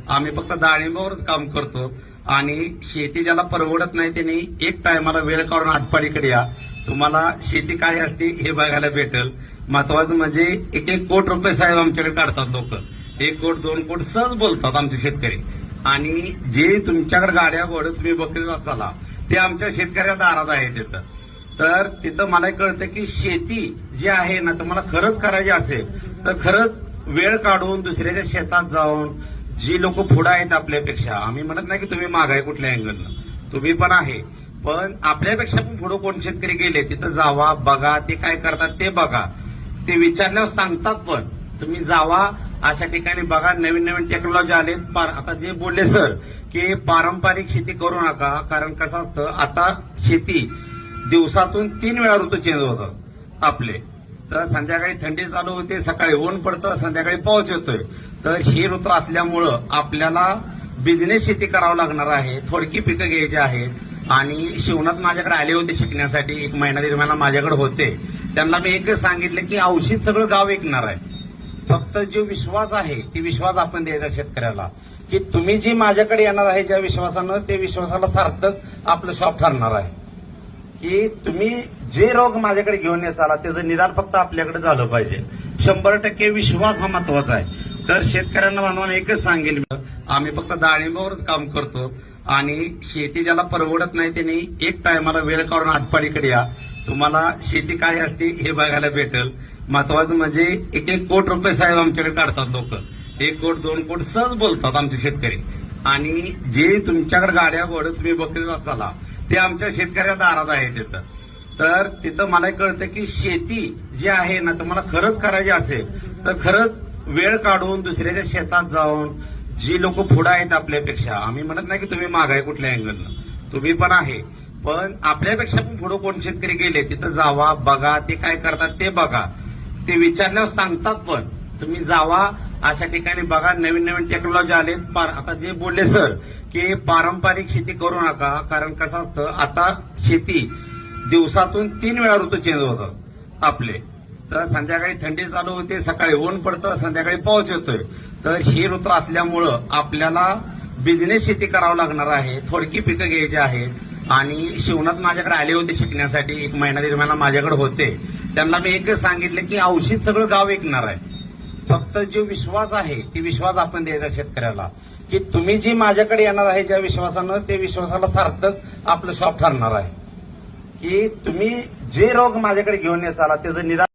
आम्ही फक्त डाळिंबावरच काम करतो आणि शेती ज्याला परवडत नाही त्यांनी एक टायमाला वेळ काढून हातपाडीकडे या. तुम्हाला शेती काय असते हे बघायला भेटेल. महत्वाचं म्हणजे 1-1 कोटी रुपये साहेब आमच्याकडे काढतात लोक. 1 कोटी 2 कोटी सहज बोलतात आमचे शेतकरी. आणि जे तुमच्याकडे गाड्या घोडे तुम्ही बघत असाल ते आमच्या शेतकऱ्या दारात आहे तिथं. तर तिथं मला कळतं की शेती जी आहे ना तुम्हाला खरंच करायची असेल तर खरंच वेळ काढून दुसऱ्याच्या शेतात जाऊन जी लोक पुढे आहेत आपल्यापेक्षा, आम्ही म्हणत नाही की तुम्ही मागाय कुठल्या अँगलनं, तुम्ही पण आहे, पण आपल्यापेक्षा पण पुढे कोण शेतकरी गेले तिथं जावा, बघा ते काय करतात ते बघा. ते विचारल्यावर सांगतात पण तुम्ही जावा अशा ठिकाणी बघा. नवीन नवीन टेक्नॉलॉजी आले. आता जे बोलले सर की पारंपरिक शेती करू नका, कारण कसं असतं आता शेती दिवसातून 3 वेळा ऋतू चेंज होतात आपले. तर संध्याकाळी थंडी चालू होते, सकाळी ऊन पडतं, संध्याकाळी पाऊस येतोय. तर ही ऋतू असल्यामुळं आपल्याला बिझनेस शेती करावं लागणार आहे. थोडकी पिकं घ्यायची आहेत. आणि शिवनाथ माझ्याकडे आले होते शिकण्यासाठी, 1 महिना 1.5 महिना माझ्याकडे होते. त्यांना मी एकच सांगितलं की औषध सगळं गाव विकणार आहे. फक्त जो विश्वास आहे ती विश्वास आपण द्यायचा शेतकऱ्याला की तुम्ही जी माझ्याकडे येणार आहे ज्या विश्वासानं, ते विश्वासाला सार्थक आपलं शॉप ठरणार आहे. की तुम्ही जे रोग माझ्याकडे घेऊन येताला त्याचं निदान फक्त आपल्याकडे झालं पाहिजे. 100% विश्वास हा महत्वाचा आहे. तर शेतकऱ्यांना बांधवांना एकच सांगेल, आम्ही फक्त डाळिंबावरच काम करतो आणि शेती ज्याला परवडत नाही त्यांनी एक टायमाला वेळ काढून हातपाडीकडे या. तुम्हाला शेती काय असते हे बघायला भेटेल. महत्वाचं म्हणजे 1-1 कोटी रुपये साहेब आमच्याकडे काढतात लोक. 1 कोटी 2 कोटी सहज बोलतात आमचे शेतकरी. आणि जे तुमच्याकडे गाड्या घोडे तुम्ही बघत असाल ते आमच्या शेतकऱ्या दारात आहे तिथं. तर तिथं मला कळतं की शेती जी आहे ना तुम्हाला खरंच करायची असेल तर खरंच वेळ काढून दुसऱ्याच्या शेतात जाऊन जी लोक पुढे आहेत आपल्यापेक्षा, आम्ही म्हणत नाही की तुम्ही मागाय कुठल्या अँगलनं, तुम्ही पण आहे, पण आपल्यापेक्षा पण पुढे कोण शेतकरी गेले तिथं जावा, बघा ते काय करतात ते बघा. ते विचारल्यावर सांगतात पण तुम्ही जावा अशा ठिकाणी बघा. नवीन नवीन टेक्नॉलॉजी आले. आता जे बोलले सर की पारंपरिक शेती करू नका, कारण कसं असतं आता शेती दिवसातून 3 वेळा ऋतू चेंज होतात आपले. तर संध्याकाळी थंडी चालू होते, सकाळी ऊन पडतं, संध्याकाळी पाऊस येतोय. तर ही ऋतू असल्यामुळं आपल्याला बिझनेस शेती करावं लागणार आहे. थोडकी पिकं घ्यायची आहेत. आणि शिवनाथ माझ्याकडे आले होते शिकण्यासाठी, 1 महिना 1.5 महिना माझ्याकडे होते. त्यांना मी एकच सांगितलं की औषध सगळं गाव विकणार आहे. फक्त जो विश्वास आहे ती विश्वास आपण द्यायचा शेतकऱ्याला की तुम्ही जी माझ्याकडे येणार आहे ज्या विश्वासानं, ते विश्वासाला सार्थक आपलं शॉप ठरणार आहे. की तुम्ही जे रोग माझ्याकडे घेऊन येताला त्याचं निदान